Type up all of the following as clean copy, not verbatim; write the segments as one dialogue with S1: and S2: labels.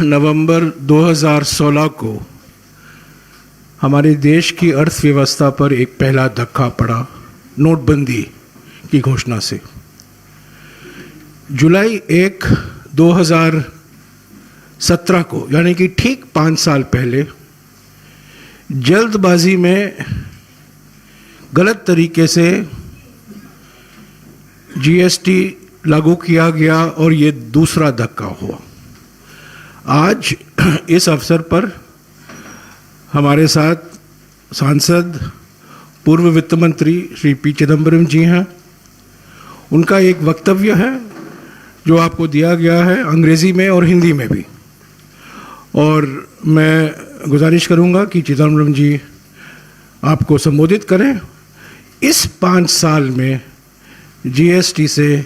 S1: नवंबर 2016 को हमारे देश की अर्थव्यवस्था पर एक पहला धक्का पड़ा नोटबंदी की घोषणा से। जुलाई 1, 2017 को, यानी कि ठीक 5 साल पहले, जल्दबाजी में गलत तरीके से जीएसटी लागू किया गया और ये दूसरा धक्का हुआ। आज इस अवसर पर हमारे साथ सांसद पूर्व वित्त मंत्री श्री पी चिदम्बरम जी हैं। उनका एक वक्तव्य है जो आपको दिया गया है अंग्रेजी में और हिंदी में भी, और मैं गुजारिश करूंगा कि चिदम्बरम जी आपको संबोधित करें। इस 5 साल में जीएसटी से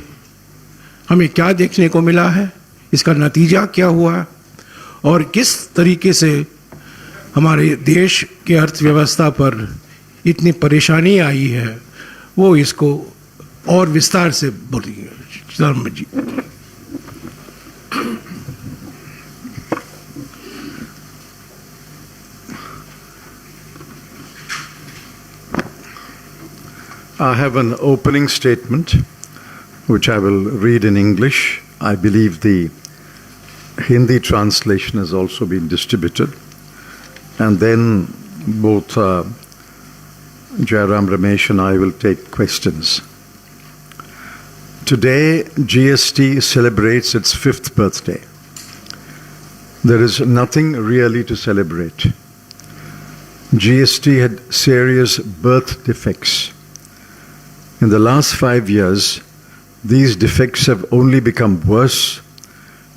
S1: हमें क्या देखने को मिला है, इसका नतीजा क्या हुआ और किस तरीके से हमारे देश के अर्थव्यवस्था पर इतनी परेशानी आई है, वो इसको और विस्तार से बोलिए चिदम्बरम जी।
S2: I have an opening statement which I will read in English. I believe the Hindi translation has also been distributed. And then both Jairam Ramesh and I will take questions. Today, GST celebrates its 5th birthday. There is nothing really to celebrate. GST had serious birth defects. In the last 5 years, these defects have only become worse,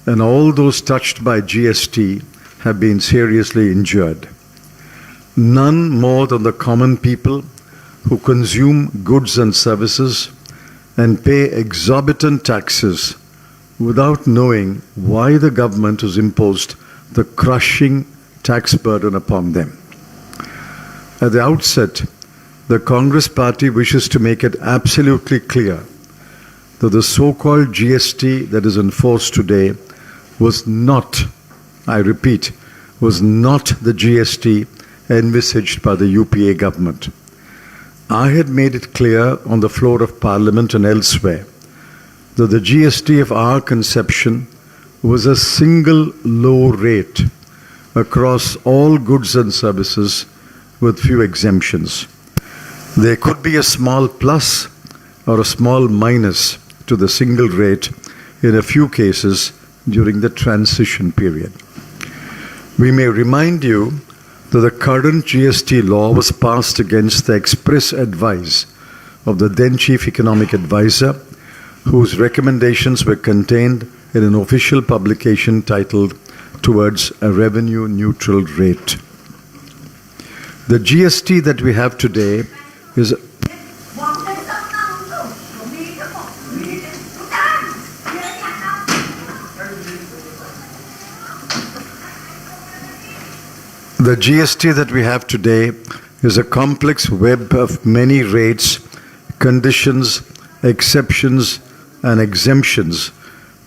S2: and all those touched by GST have been seriously injured. None more than the common people who consume goods and services and pay exorbitant taxes without knowing why the government has imposed the crushing tax burden upon them. At the outset, the Congress party wishes to make it absolutely clear that the so-called GST that is enforced today was not, I repeat, was not the GST envisaged by the UPA government. I had made it clear on the floor of Parliament and elsewhere that the GST of our conception was a single low rate across all goods and services with few exemptions. There could be a small plus or a small minus to the single rate in a few cases during the transition period. We may remind you that the current GST law was passed against the express advice of the then Chief Economic Advisor, whose recommendations were contained in an official publication titled Towards a Revenue Neutral Rate. The GST that we have today is The GST that we have today is a complex web of many rates, conditions, exceptions, and exemptions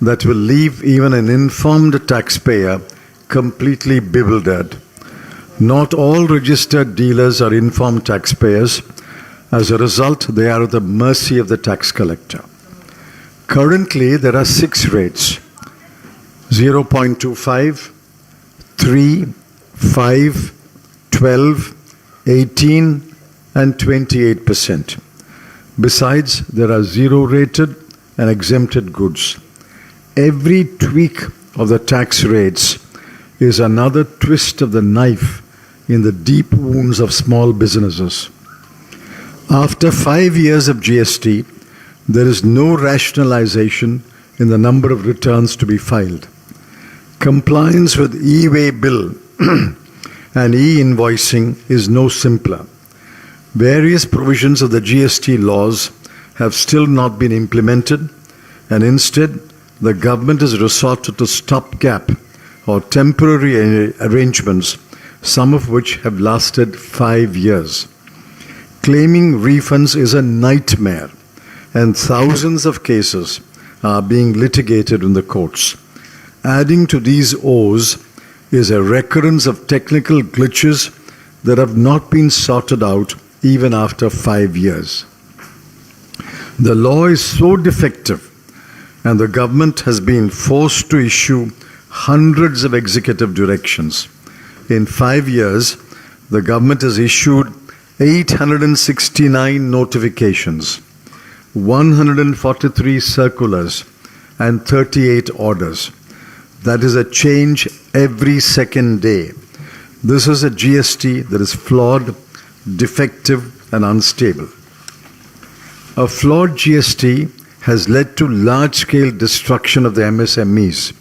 S2: that will leave even an informed taxpayer completely bewildered. Not all registered dealers are informed taxpayers. As a result, they are at the mercy of the tax collector. Currently, there are 6 rates: 0.25, 3, 5, 12, 18, and 28%. Besides, there are 0-rated and exempted goods. Every tweak of the tax rates is another twist of the knife in the deep wounds of small businesses. After 5 years of GST, there is no rationalization in the number of returns to be filed. Compliance with e-way bill and e-invoicing is no simpler. Various provisions of the GST laws have still not been implemented, and instead the government has resorted to stopgap or temporary arrangements, some of which have lasted 5 years. Claiming refunds is a nightmare, and thousands of cases are being litigated in the courts. Adding to these woes is a recurrence of technical glitches that have not been sorted out even after 5 years. The law is so defective, and the government has been forced to issue hundreds of executive directions. In 5 years, the government has issued 869 notifications, 143 circulars, and 38 orders. That is a change every second day. This is a GST that is flawed, defective, and unstable. A flawed GST has led to large-scale destruction of the MSMEs,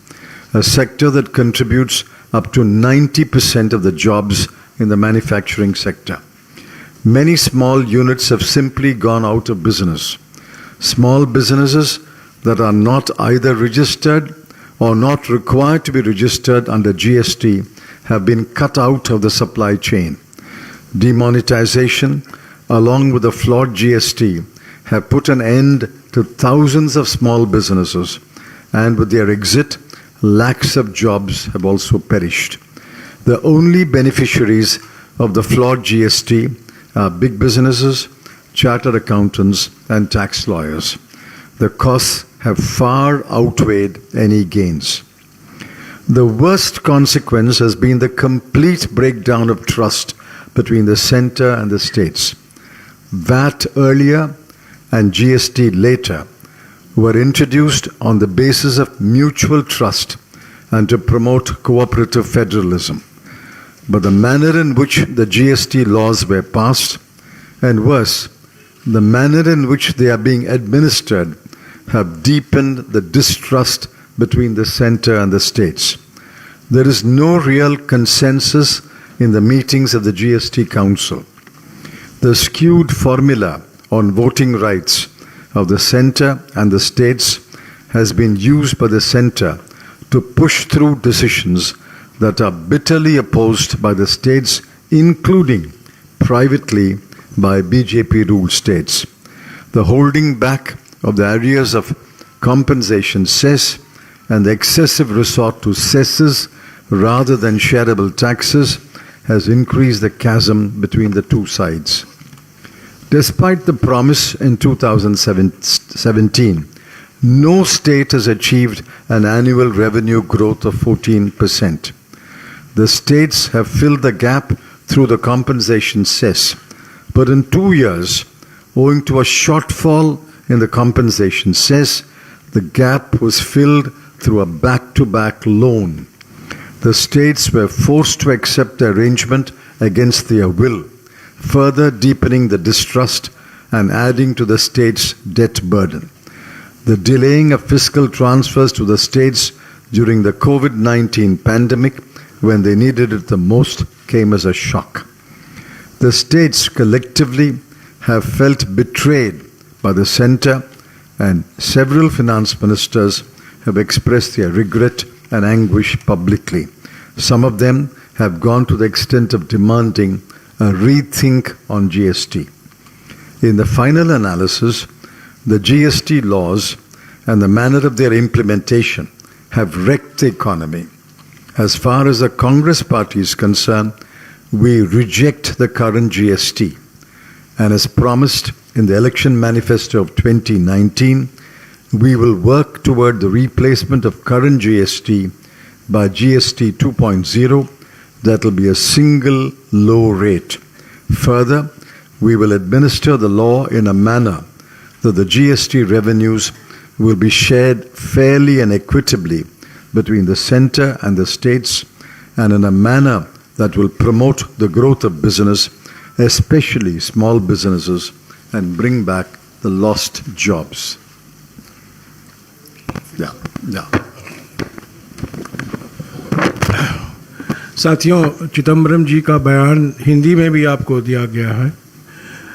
S2: a sector that contributes up to 90% of the jobs in the manufacturing sector. Many small units have simply gone out of business. Small businesses that are not either registered or not required to be registered under GST have been cut out of the supply chain. Demonetization, along with the flawed GST, have put an end to thousands of small businesses, and with their exit, lakhs of jobs have also perished. The only beneficiaries of the flawed GST are big businesses, chartered accountants, and tax lawyers. The costs have far outweighed any gains. The worst consequence has been the complete breakdown of trust between the center and the states. VAT earlier and GST later were introduced on the basis of mutual trust and to promote cooperative federalism. But the manner in which the GST laws were passed, and worse, the manner in which they are being administered, have deepened the distrust between the center and the states. There is no real consensus in the meetings of the GST Council. The skewed formula on voting rights of the center and the states has been used by the center to push through decisions that are bitterly opposed by the states, including privately by BJP-ruled states. The holding back of the areas of compensation cess and the excessive resort to cesses rather than shareable taxes has increased the chasm between the two sides. Despite the promise in 2017, no state has achieved an annual revenue growth of 14%. The states have filled the gap through the compensation cess, but in 2 years, owing to a shortfall in the compensation cess, the gap was filled through a back-to-back loan. The states were forced to accept the arrangement against their will, further deepening the distrust and adding to the states' debt burden. The delaying of fiscal transfers to the states during the COVID-19 pandemic, when they needed it the most, came as a shock. The states collectively have felt betrayed by the center, and several finance ministers have expressed their regret and anguish publicly. Some of them have gone to the extent of demanding a rethink on GST. In the final analysis, the GST laws and the manner of their implementation have wrecked the economy. As far as the Congress party is concerned, we reject the current GST, and as promised in the election manifesto of 2019, we will work toward the replacement of current GST by GST 2.0 that will be a single low rate. Further, we will administer the law in a manner that the GST revenues will be shared fairly and equitably between the center and the states, and in a manner that will promote the growth of business, especially small businesses, and bring back the lost jobs. Yeah.
S1: साथियों, चिदम्बरम जी का बयान हिंदी में भी आपको दिया गया है।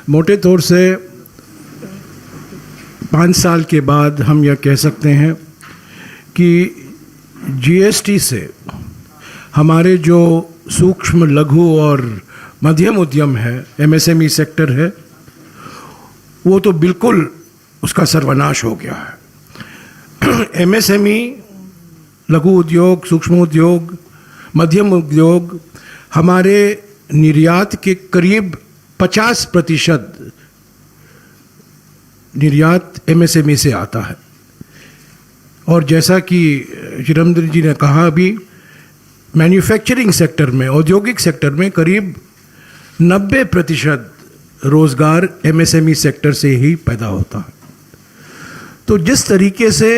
S1: मोटे तौर से 5 साल के बाद हम यह कह सकते हैं कि जीएसटी से हमारे जो सूक्ष्म, लघु और मध्यम उद्यम है, एमएसएमई सेक्टर है, वो तो बिल्कुल उसका सर्वनाश हो गया है। एमएसएमई लघु उद्योग, सूक्ष्म उद्योग, मध्यम उद्योग हमारे निर्यात के करीब 50% निर्यात एमएसएमई से आता है। और जैसा कि चिदम्बरम जी ने कहा, अभी मैन्युफैक्चरिंग सेक्टर में, औद्योगिक सेक्टर में करीब 90% रोजगार एमएसएमई सेक्टर से ही पैदा होता है। तो जिस तरीके से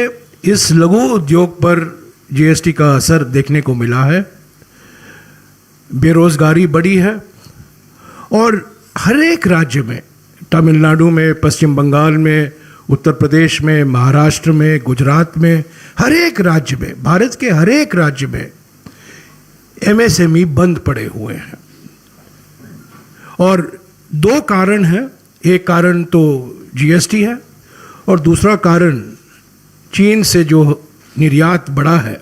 S1: इस लघु उद्योग पर जीएसटी का असर देखने को मिला है, बेरोजगारी बढ़ी है और हर एक राज्य में, तमिलनाडु में, पश्चिम बंगाल में, उत्तर प्रदेश में, महाराष्ट्र में, गुजरात में, हर एक राज्य में, भारत के हर एक राज्य में एमएसएमई बंद पड़े हुए हैं। और दो कारण हैं, एक कारण तो जीएसटी है और दूसरा कारण चीन से जो निर्यात बढ़ा है।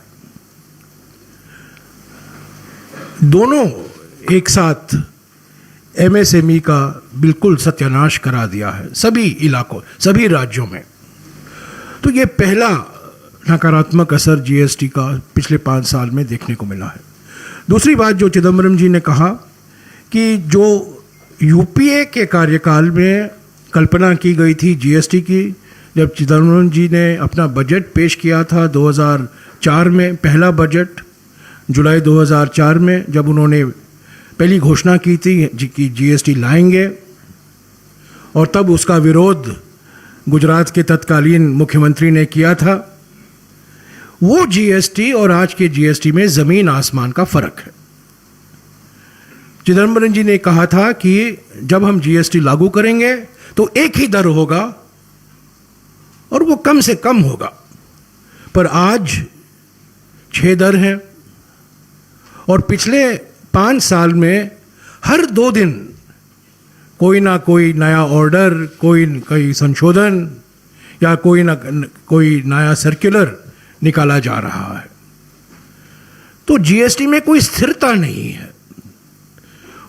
S1: दोनों एक साथ एमएसएमई का बिल्कुल सत्यानाश करा दिया है सभी इलाकों, सभी राज्यों में। तो ये पहला नकारात्मक असर जीएसटी का पिछले 5 साल में देखने को मिला है। दूसरी बात जो चिदम्बरम जी ने कहा कि जो यूपीए के कार्यकाल में कल्पना की गई थी जीएसटी की, जब चिदम्बरम जी ने अपना बजट पेश किया था 2004 में, पहला बजट जुलाई 2004 में, जब उन्होंने पहली घोषणा की थी कि जीएसटी लाएंगे, और तब उसका विरोध गुजरात के तत्कालीन मुख्यमंत्री ने किया था। वो जीएसटी और आज के जीएसटी में ज़मीन आसमान का फर्क है। चिदम्बरम जी ने कहा था कि जब हम जीएसटी लागू करेंगे तो एक ही दर होगा और वो कम से कम होगा, पर आज 6 दर हैं और पिछले 5 साल में हर 2 दिन कोई ना कोई नया ऑर्डर, कोई संशोधन या कोई नया सर्कुलर निकाला जा रहा है। तो जीएसटी में कोई स्थिरता नहीं है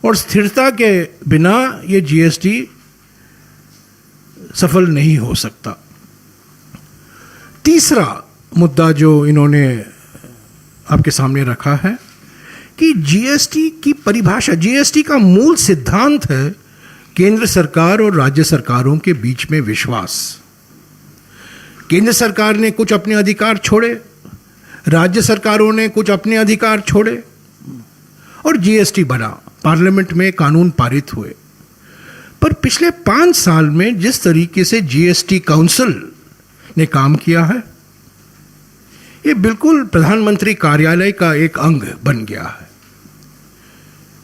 S1: और स्थिरता के बिना ये जीएसटी सफल नहीं हो सकता। तीसरा मुद्दा जो इन्होंने आपके सामने रखा है कि जीएसटी की परिभाषा, जीएसटी का मूल सिद्धांत है केंद्र सरकार और राज्य सरकारों के बीच में विश्वास। केंद्र सरकार ने कुछ अपने अधिकार छोड़े, राज्य सरकारों ने कुछ अपने अधिकार छोड़े और जीएसटी बना, पार्लियामेंट में कानून पारित हुए। पर पिछले 5 साल में जिस तरीके से जीएसटी काउंसिल ने काम किया है, ये बिल्कुल प्रधानमंत्री कार्यालय का एक अंग बन गया है।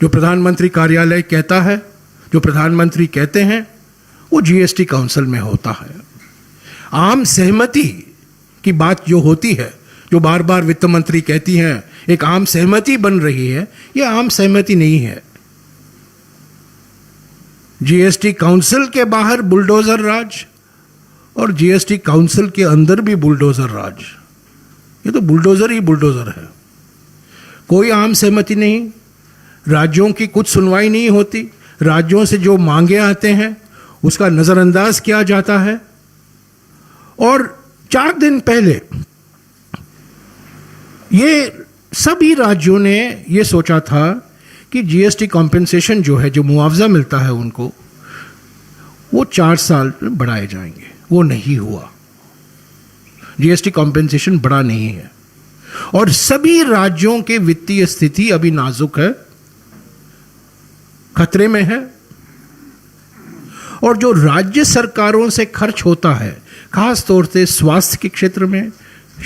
S1: जो प्रधानमंत्री कार्यालय कहता है, जो प्रधानमंत्री कहते हैं, वो जीएसटी काउंसिल में होता है। आम सहमति की बात जो होती है, जो बार बार वित्त मंत्री कहती हैं एक आम सहमति बन रही है, ये आम सहमति नहीं है। जीएसटी काउंसिल के बाहर बुलडोजर राज और जीएसटी काउंसिल के अंदर भी बुलडोजर राज। ये तो बुलडोजर ही बुलडोजर है। कोई आम सहमति नहीं, राज्यों की कुछ सुनवाई नहीं होती, राज्यों से जो मांगे आते हैं उसका नज़रअंदाज किया जाता है। और 4 दिन पहले ये सभी राज्यों ने ये सोचा था कि जीएसटी कॉम्पेंसेशन जो है, जो मुआवजा मिलता है उनको, वो 4 साल में बढ़ाए जाएंगे। वो नहीं हुआ। जीएसटी कॉम्पेंसेशन बढ़ा नहीं है और सभी राज्यों के वित्तीय स्थिति अभी नाजुक है, खतरे में है। और जो राज्य सरकारों से खर्च होता है, खास तौर से स्वास्थ्य के क्षेत्र में,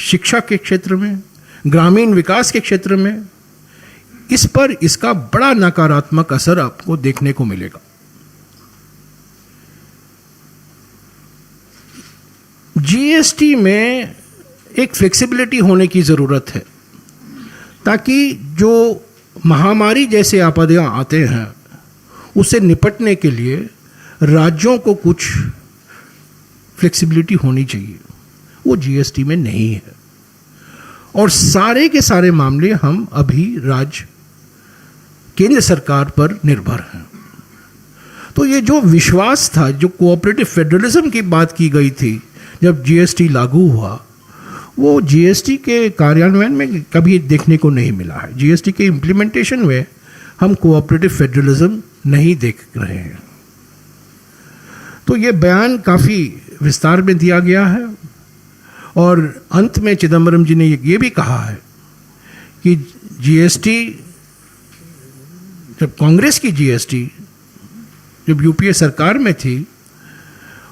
S1: शिक्षा के क्षेत्र में, ग्रामीण विकास के क्षेत्र में, इस पर इसका बड़ा नकारात्मक असर आपको देखने को मिलेगा। जीएसटी में एक फ्लेक्सिबिलिटी होने की ज़रूरत है ताकि जो महामारी जैसे आपदाएं आते हैं उससे निपटने के लिए राज्यों को कुछ फ्लेक्सिबिलिटी होनी चाहिए। वो जीएसटी में नहीं है और सारे के सारे मामले हम अभी केंद्र सरकार पर निर्भर हैं। तो ये जो विश्वास था, जो कोऑपरेटिव फेडरलिज्म की बात की गई थी जब जीएसटी लागू हुआ, वो जीएसटी के कार्यान्वयन में कभी देखने को नहीं मिला है। जीएसटी के इम्प्लीमेंटेशन में हम कोऑपरेटिव फेडरलिज्म नहीं देख रहे हैं। तो ये बयान काफ़ी विस्तार में दिया गया है और अंत में चिदम्बरम जी ने ये भी कहा है कि जीएसटी, जब कांग्रेस की जीएसटी जब यूपीए सरकार में थी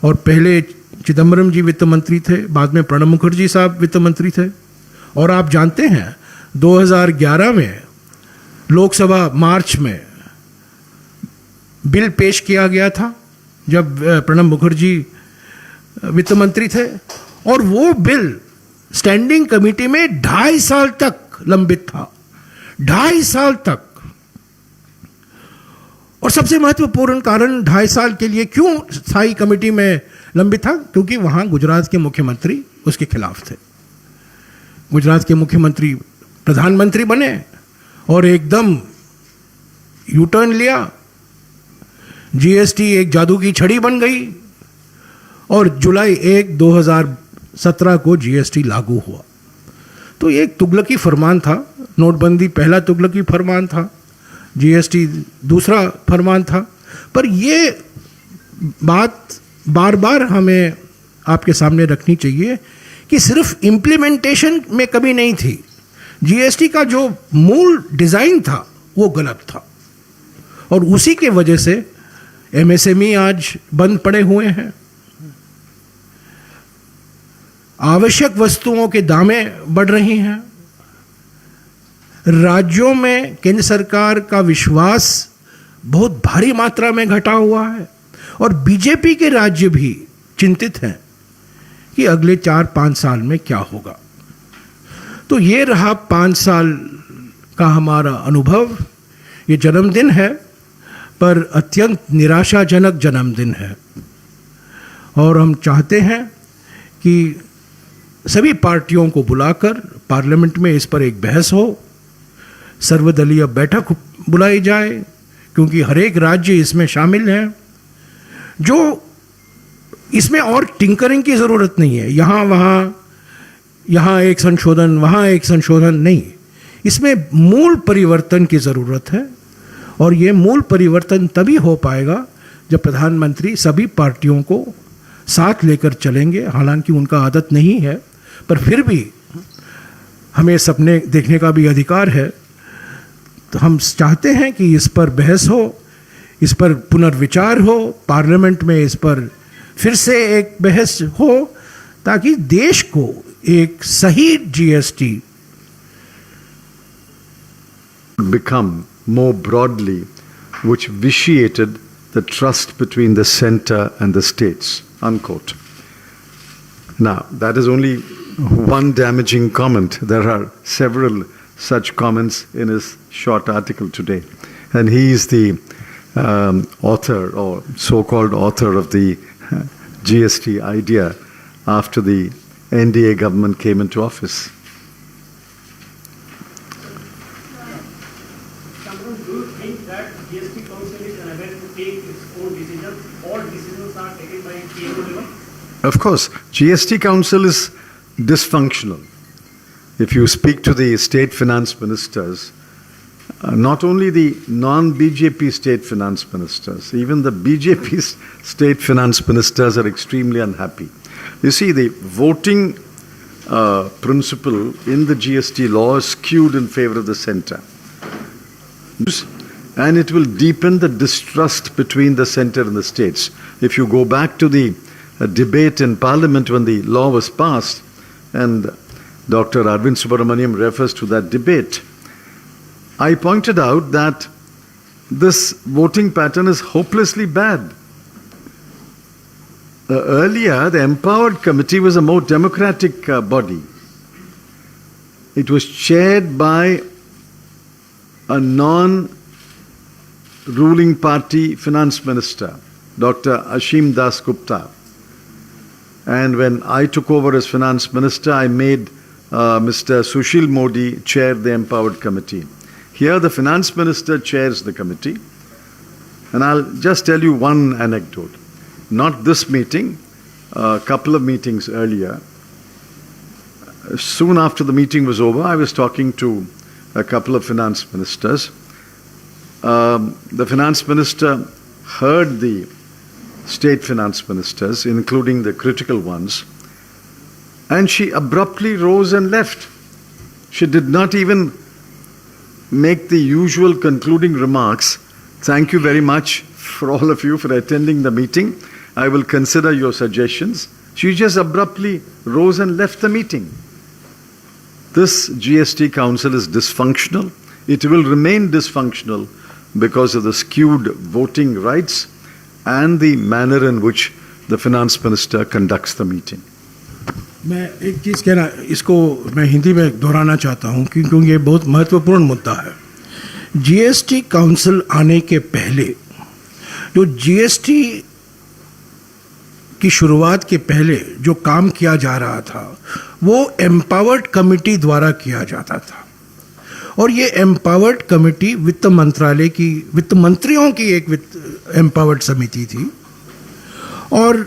S1: और पहले चिदम्बरम जी वित्त मंत्री थे, बाद में प्रणब मुखर्जी साहब वित्त मंत्री थे, और आप जानते हैं 2011 में लोकसभा मार्च में बिल पेश किया गया था जब प्रणब मुखर्जी वित्त मंत्री थे, और वो बिल स्टैंडिंग कमेटी में 2.5 साल तक लंबित था, 2.5 साल तक। और सबसे महत्वपूर्ण कारण 2.5 साल के लिए क्यों स्थायी कमेटी में लंबित था, क्योंकि वहां गुजरात के मुख्यमंत्री उसके खिलाफ थे। गुजरात के मुख्यमंत्री प्रधानमंत्री बने और एकदम यू टर्न लिया, जीएसटी एक जादू की छड़ी बन गई और जुलाई 1, 2017 को जीएसटी लागू हुआ। तो ये एक तुगलकी फरमान था, नोटबंदी पहला तुगलकी फरमान था, जीएसटी दूसरा फरमान था। पर ये बात बार बार हमें आपके सामने रखनी चाहिए कि सिर्फ इम्प्लीमेंटेशन में कमी नहीं थी, जीएसटी का जो मूल डिज़ाइन था वो गलत था, और उसी के वजह से एमएसएमई आज बंद पड़े हुए हैं। आवश्यक वस्तुओं के दामें बढ़ रही हैं, राज्यों में केंद्र सरकार का विश्वास बहुत भारी मात्रा में घटा हुआ है, और बीजेपी के राज्य भी चिंतित हैं कि अगले 4-5 साल में क्या होगा। तो ये रहा 5 साल का हमारा अनुभव। ये जन्मदिन है, पर अत्यंत निराशाजनक जन्मदिन है, और हम चाहते हैं कि सभी पार्टियों को बुलाकर पार्लियामेंट में इस पर एक बहस हो, सर्वदलीय बैठक बुलाई जाए, क्योंकि हर एक राज्य इसमें शामिल है। जो इसमें और टिंकरिंग की ज़रूरत नहीं है, यहाँ एक संशोधन, वहाँ एक संशोधन नहीं, इसमें मूल परिवर्तन की ज़रूरत है। और ये मूल परिवर्तन तभी हो पाएगा जब प्रधानमंत्री सभी पार्टियों को साथ लेकर चलेंगे। हालांकि उनका आदत नहीं है, पर फिर भी हमें सपने देखने का भी अधिकार है। तो हम चाहते हैं कि इस पर बहस हो, इस पर पुनर्विचार हो, पार्लियामेंट में इस पर फिर से एक बहस हो, ताकि देश को एक सही GST
S2: become more broadly, which vitiated the trust between the center and the states, unquote. Now, that is only one damaging comment. There are several such comments in his short article today. And he is the author, or so-called author, of the GST idea after the NDA government came into office.
S3: Do you think that GST Council is unable to take its own decisions? All decisions are taken by PMO level?
S2: Of course, GST Council is dysfunctional. If you speak to the state finance ministers, not only the non-BJP state finance ministers, even the BJP state finance ministers are extremely unhappy. You see, the voting principle in the GST law is skewed in favor of the center. And it will deepen the distrust between the center and the states. If you go back to the debate in Parliament when the law was passed, and Dr. Arvind Subramaniam refers to that debate, I pointed out that this voting pattern is hopelessly bad. Earlier, the Empowered Committee was a more democratic body. It was chaired by a non-ruling party finance minister, Dr. Ashim Das Gupta. And when I took over as finance minister, I made Mr. Sushil Modi chair the Empowered Committee. Here the finance minister chairs the committee. And I'll just tell you one anecdote. Not this meeting, a couple of meetings earlier, soon after the meeting was over, I was talking to a couple of finance ministers. The finance minister heard the state finance ministers, including the critical ones, and she abruptly rose and left. She did not even make the usual concluding remarks. Thank you very much for all of you for attending the meeting. I will consider your suggestions. She just abruptly rose and left the meeting. This GST Council is dysfunctional. It will remain dysfunctional because of the skewed voting rights and the manner in which the finance minister conducts the meeting.
S1: मैं एक चीज़ कहना, इसको मैं हिंदी में दोहराना चाहता हूँ क्योंकि ये बहुत महत्वपूर्ण मुद्दा है। जीएसटी काउंसिल आने के पहले, जो जीएसटी की शुरुआत के पहले जो काम किया जा रहा था वो एम्पावर्ड कमेटी द्वारा किया जाता था, और ये एम्पावर्ड कमेटी वित्त मंत्रालय की, वित्त मंत्रियों की एक एम्पावर्ड समिति थी, और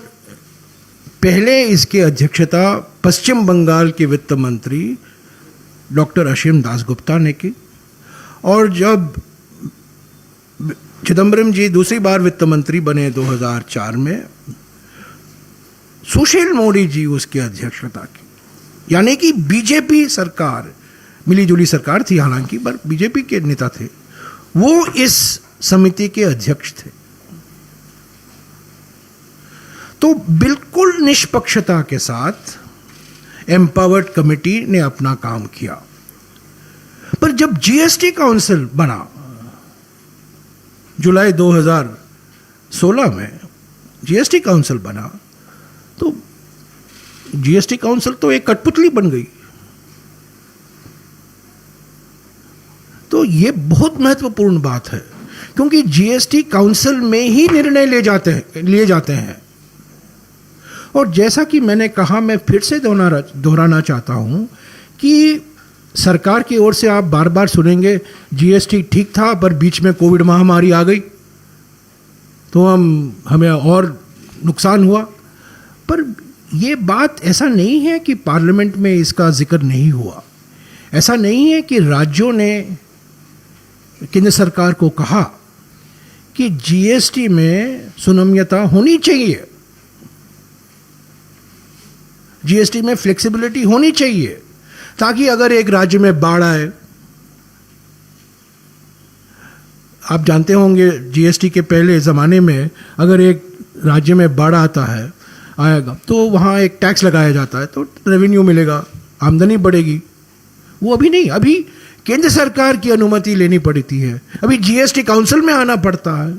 S1: पहले इसकी अध्यक्षता पश्चिम बंगाल के वित्त मंत्री डॉक्टर असीम दासगुप्ता ने की, और जब चिदम्बरम जी दूसरी बार वित्त मंत्री बने 2004 में, सुशील मोदी जी उसकी अध्यक्षता की। यानी कि बीजेपी सरकार, मिलीजुली सरकार थी हालांकि, पर बीजेपी के नेता थे, वो इस समिति के अध्यक्ष थे। तो बिल्कुल निष्पक्षता के साथ एम्पावर्ड कमेटी ने अपना काम किया। पर जब जीएसटी काउंसिल बना जुलाई 2016 में, जीएसटी काउंसिल बना, तो जीएसटी काउंसिल तो एक कठपुतली बन गई। तो ये बहुत महत्वपूर्ण बात है क्योंकि जीएसटी काउंसिल में ही निर्णय लिए जाते हैं। और जैसा कि मैंने कहा, मैं फिर से दोहराना चाहता हूं कि सरकार की ओर से आप बार बार सुनेंगे जीएसटी ठीक था पर बीच में कोविड महामारी आ गई तो हमें और नुकसान हुआ। पर यह बात ऐसा नहीं है कि पार्लियामेंट में इसका जिक्र नहीं हुआ। ऐसा नहीं है कि राज्यों ने केंद्र सरकार को कहा कि जीएसटी में सुनम्यता होनी चाहिए, जीएसटी में फ्लेक्सिबिलिटी होनी चाहिए, ताकि अगर एक राज्य में बाढ़ आए, आप जानते होंगे जीएसटी के पहले ज़माने में अगर एक राज्य में बाढ़ आएगा तो वहाँ एक टैक्स लगाया जाता है, तो रेवेन्यू मिलेगा, आमदनी बढ़ेगी। वो अभी नहीं, अभी केंद्र सरकार की अनुमति लेनी पड़ती है, अभी जीएसटी काउंसिल में आना पड़ता है।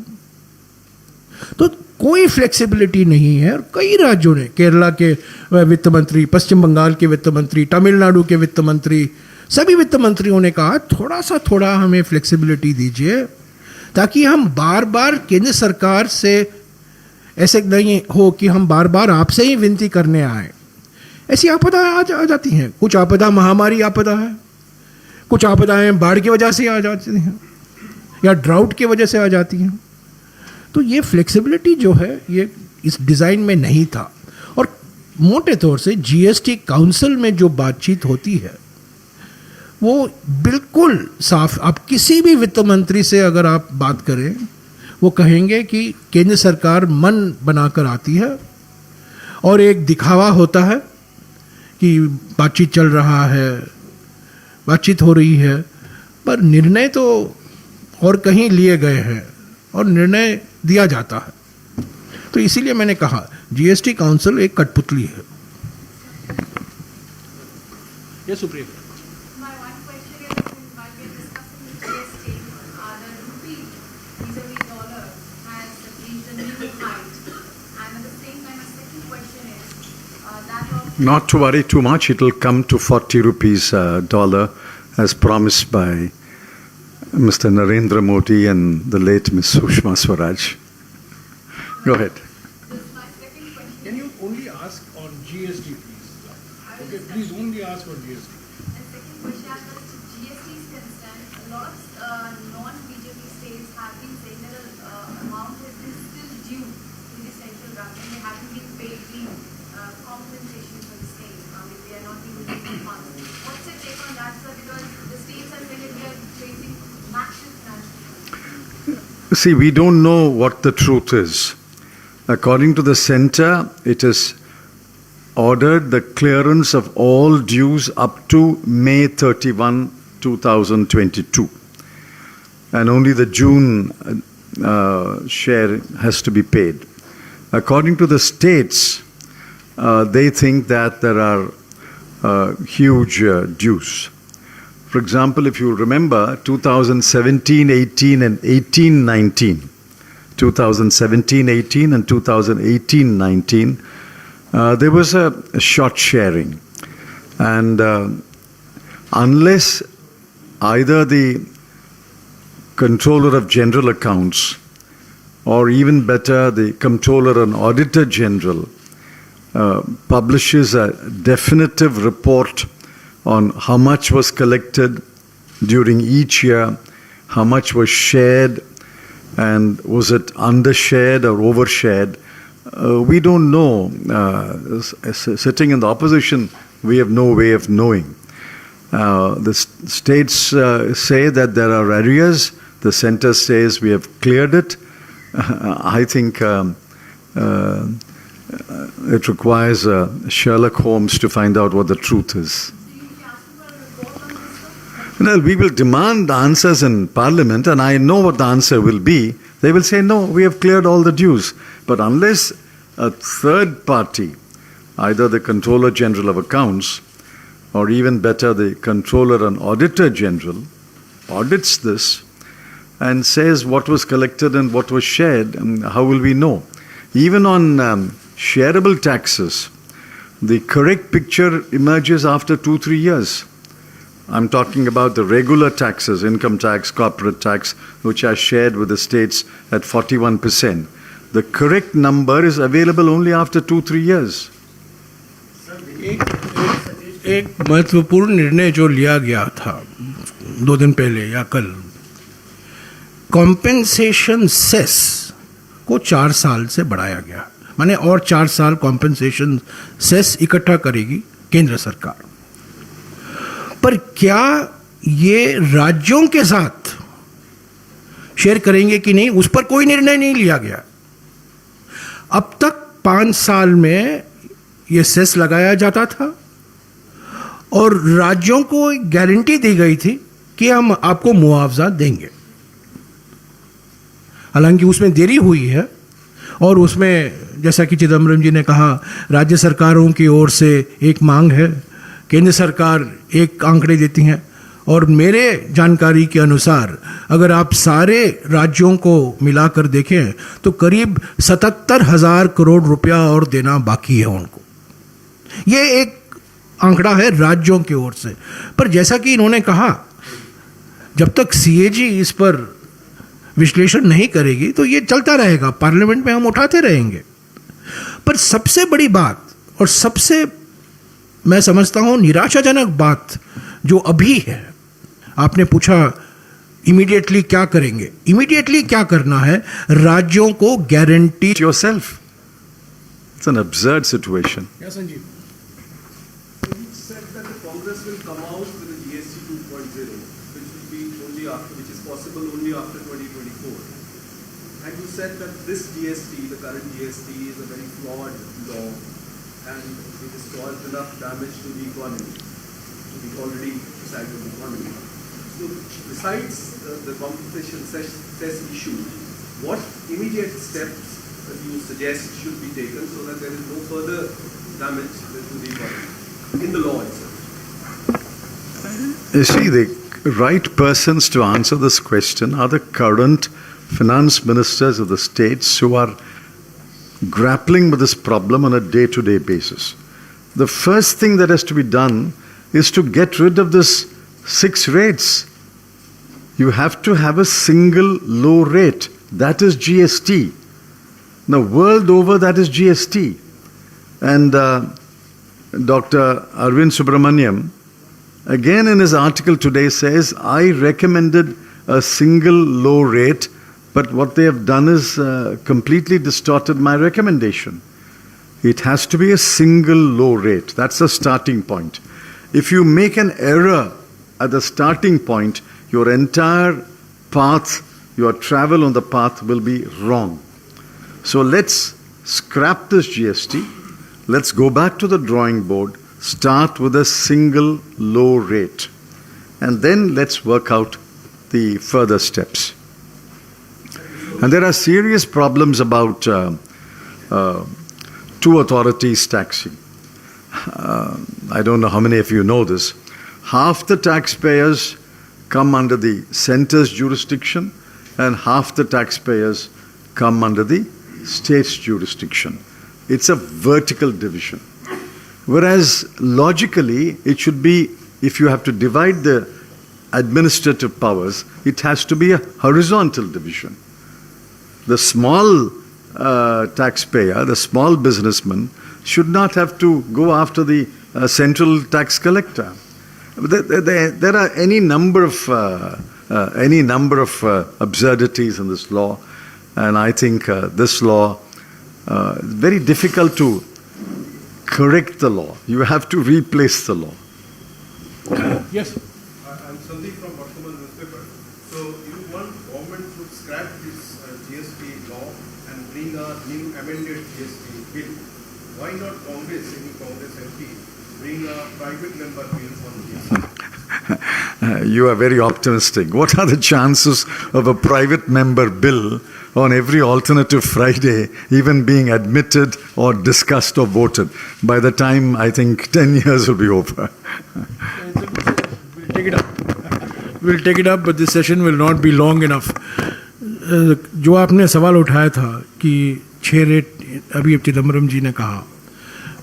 S1: तो कोई फ्लेक्सिबिलिटी नहीं है। और कई राज्यों ने, केरला के वित्त मंत्री, पश्चिम बंगाल के वित्त मंत्री, तमिलनाडु के वित्त मंत्री, सभी वित्त मंत्रियों ने कहा थोड़ा हमें फ्लेक्सिबिलिटी दीजिए, ताकि हम बार बार केंद्र सरकार से ऐसे नहीं हो कि हम बार बार आपसे ही विनती करने आए। ऐसी आपदा आ जाती हैं, कुछ आपदा महामारी आपदा है, कुछ आपदाएं बाढ़ की वजह से आ जाती हैं या ड्राउट की वजह से आ जाती हैं। तो ये फ्लेक्सिबिलिटी जो है ये इस डिज़ाइन में नहीं था। और मोटे तौर से जीएसटी काउंसिल में जो बातचीत होती है वो बिल्कुल साफ, आप किसी भी वित्त मंत्री से अगर आप बात करें वो कहेंगे कि केंद्र सरकार मन बनाकर आती है और एक दिखावा होता है कि बातचीत चल रहा है, बातचीत हो रही है, पर निर्णय तो और कहीं लिए गए हैं और निर्णय दिया जाता है। तो इसीलिए मैंने कहा जीएसटी काउंसिल एक कठपुतली है। ये supreme
S4: My one question is, while we are discussing the GST, the rupee vis-a-vis dollar has reached a new height. And at the same time, my second question is that of...
S2: Not to worry too much, it will come to 40 rupees dollar as promised by Mr. Narendra Modi and the late Ms. Sushma Swaraj. Go ahead.
S4: This is my second question.
S1: Can you only ask on GST, please? Okay, please only ask on GST.
S4: And second question, as far as GST is concerned, a lot of non-BJP states have been saying that the amount has been still due to the central government. They haven't been paid the compensation for the same. They are not being able to fund
S2: See, we don't know what the truth is. According to the center, it has ordered the clearance of all dues up to May 31, 2022. And only the June share has to be paid. According to the states, they think that there are huge dues. For example, if you remember, 2017-18 and 18-19, 2017-18 and 2018-19, there was a short sharing. And unless either the Controller of General Accounts or even better, the Comptroller and Auditor General publishes a definitive report on how much was collected during each year, how much was shared, and was it undershared or overshared. We don't know. Sitting in the opposition, we have no way of knowing. The states say that there are arrears. The center says we have cleared it. I think it requires Sherlock Holmes to find out what the truth is. Well, we will demand answers in Parliament, and I know what the answer will be. They will say, no, we have cleared all the dues. But unless a third party, either the Controller General of Accounts, or even better, the Controller and Auditor General, audits this and says what was collected and what was shared, how will we know? Even on shareable taxes, the correct picture emerges after 2-3 years. I'm talking about the regular taxes, income tax, corporate tax, which are shared with the states at 41%. The correct number is available only after 2-3 years.
S1: एक महत्वपूर्ण निर्णय जो लिया गया था 2 दिन पहले या कल, कॉम्पेंसेशन सेस को 4 साल से बढ़ाया गया, माने और 4 साल कॉम्पेंसेशन सेस इकट्ठा करेगी केंद्र सरकार। पर क्या ये राज्यों के साथ शेयर करेंगे कि नहीं, उस पर कोई निर्णय नहीं लिया गया। अब तक 5 साल में ये सेस लगाया जाता था और राज्यों को गारंटी दी गई थी कि हम आपको मुआवजा देंगे। हालांकि उसमें देरी हुई है और उसमें जैसा कि चिदम्बरम जी ने कहा, राज्य सरकारों की ओर से एक मांग है, केंद्र सरकार एक आंकड़े देती हैं, और मेरे जानकारी के अनुसार अगर आप सारे राज्यों को मिलाकर देखें तो करीब 77,000 करोड़ रुपया और देना बाकी है उनको। ये एक आंकड़ा है राज्यों की ओर से। पर जैसा कि इन्होंने कहा, जब तक सीएजी इस पर विश्लेषण नहीं करेगी तो ये चलता रहेगा, पार्लियामेंट में हम उठाते रहेंगे। पर सबसे बड़ी बात और सबसे मैं समझता हूं निराशाजनक बात जो अभी है, आपने पूछा इमीडिएटली क्या करेंगे। इमीडिएटली क्या करना है, राज्यों को guarantee
S2: Yourself. It's an absurd situation.
S1: Sanjeev
S5: said that the Congress will come out with a GST 2.0, which will be only after, which is possible only after 2024. And you said that this GST, the current GST, is a very flawed law, and it has caused enough damage to the economy, to the already fragile economy. So, besides the compensation cess issue, what immediate steps you suggest should be taken so that there is no further damage to the economy? In the law itself.
S2: You see, the right persons to answer this question are the current finance ministers of the states who are grappling with this problem on a day-to-day basis. The first thing that has to be done is to get rid of this 6 rates. You have to have a single low rate. That is GST. Now, world over, that is GST. And Dr. Arvind Subramaniam, again in his article today, says, I recommended a single low rate, but what they have done is completely distorted my recommendation. It has to be a single low rate. That's the starting point. If you make an error at the starting point, your entire path your travel on the path will be wrong. So let's scrap this GST. Let's go back to the drawing board, start with a single low rate, and then let's work out the further steps. And there are serious problems about two authorities taxing. I don't know how many of you know this. Half the taxpayers come under the centre's jurisdiction and half the taxpayers come under the state's jurisdiction. It's a vertical division. Whereas logically, it should be, if you have to divide the administrative powers, it has to be a horizontal division. The small taxpayer, the small businessman, should not have to go after the central tax collector. There are any number of absurdities in this law, and I think this law is very difficult to correct the law. You have to replace the law.
S1: Yes.
S6: I'm Sandeep from Vartaman newspaper. So you want government to scrap this GST law and bring a new amended GST bill. Why not Congress, any Congress MP, bring a private member bill on GST?
S2: You are very optimistic. What are the chances of a private member bill on every alternative Friday even being admitted or discussed or voted? By the time, I think, 10 years will be over.
S1: We'll take it up, but this session will not be long enough. जो आपने सवाल उठाया था कि 6 rate अभी चिदम्बरम जी ने कहा,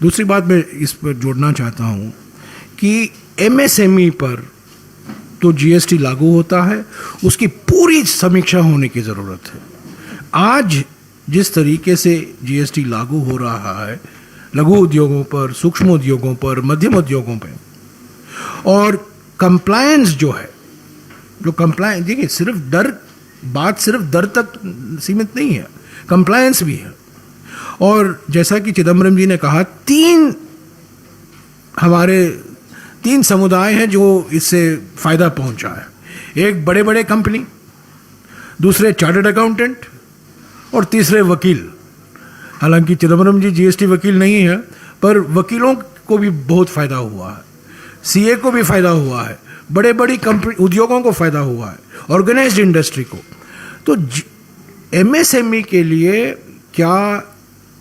S1: दूसरी बात मैं इस पर जोड़ना चाहता हूँ कि एमएसएमई पर तो जीएसटी लागू होता है, उसकी पूरी समीक्षा होने की ज़रूरत है. आज जिस तरीके से जीएसटी लागू हो रहा है लघु उद्योगों पर, सूक्ष्म उद्योगों पर, मध्यम उद्योगों पर, और कंप्लायंस जो है, जो कंप्लायंस, देखिए बात सिर्फ दर तक सीमित नहीं है, कंप्लायंस भी है. और जैसा कि चिदम्बरम जी ने कहा, 3 समुदाय हैं जो इससे फायदा पहुंचा है. एक बड़े बड़े कंपनी, दूसरे चार्टर्ड अकाउंटेंट और तीसरे वकील. हालांकि चिदम्बरम जी जीएसटी वकील नहीं है, पर वकीलों को भी बहुत फायदा हुआ है, सीए को भी फायदा हुआ है, बड़े बड़ी कंपनी उद्योगों को फायदा हुआ है, ऑर्गेनाइज्ड इंडस्ट्री को. तो एमएसएमई के लिए क्या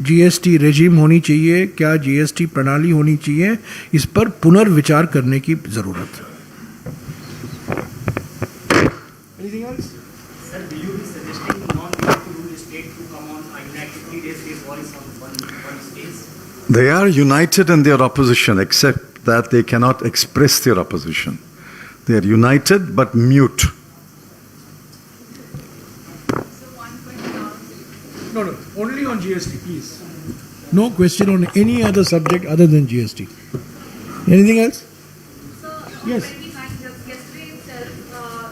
S1: जीएसटी रेजिम होनी चाहिए, क्या जीएसटी प्रणाली होनी चाहिए, इस पर पुनर्विचार करने की जरूरत है.
S3: Anything else? Sir, will you be suggesting non-united rule state to come on unitedly raise his voice on one stage?
S2: They are united in their opposition, except that they cannot express their opposition. They are united but mute.
S4: So one question
S1: No, only on GST, please. No question on any other subject other than GST. Anything else?
S4: So,
S1: Yes.
S4: yesterday itself,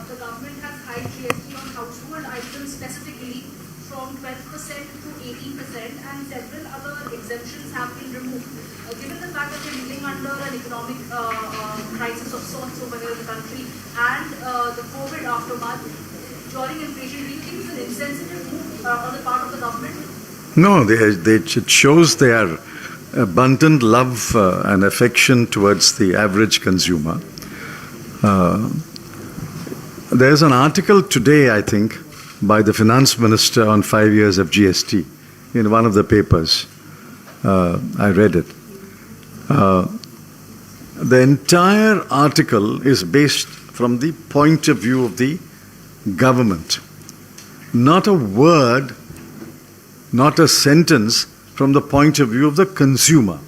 S4: the government has hiked GST on household items specifically from 12% to 18%, and several other exemptions have been removed. Given the fact that we're living under an economic crisis of sorts over here in the country and the COVID aftermath, during inflation, do you think it's an insensitive move on the part of the government?
S2: No, it shows their abundant love and affection towards the average consumer. There's an article today, I think, by the finance minister on 5 years of GST in one of the papers. I read it. The entire article is based from the point of view of the government. Not a word, not a sentence from the point of view of the consumer.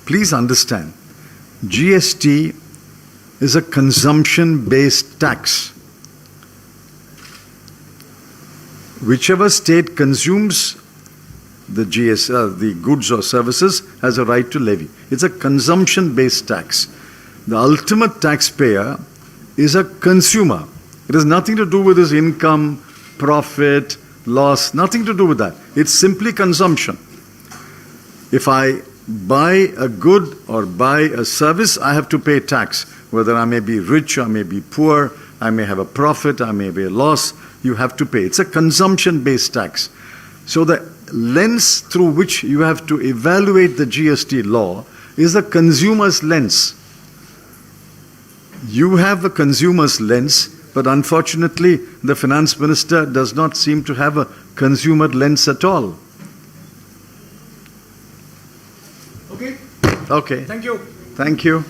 S2: Please understand, GST is a consumption-based tax. Whichever state consumes the the goods or services has a right to levy. It's a consumption-based tax. The ultimate taxpayer is a consumer. It has nothing to do with his income, profit, loss, nothing to do with that. It's simply consumption. If I buy a good or buy a service, I have to pay tax. Whether I may be rich or may be poor, I may have a profit, I may be a loss, you have to pay. It's a consumption-based tax. So the lens through which you have to evaluate the GST law is the consumer's lens. You have a consumer's lens, but unfortunately the finance minister does not seem to have a consumer lens at all.
S3: Okay,
S2: Okay,
S3: thank you.
S2: thank you.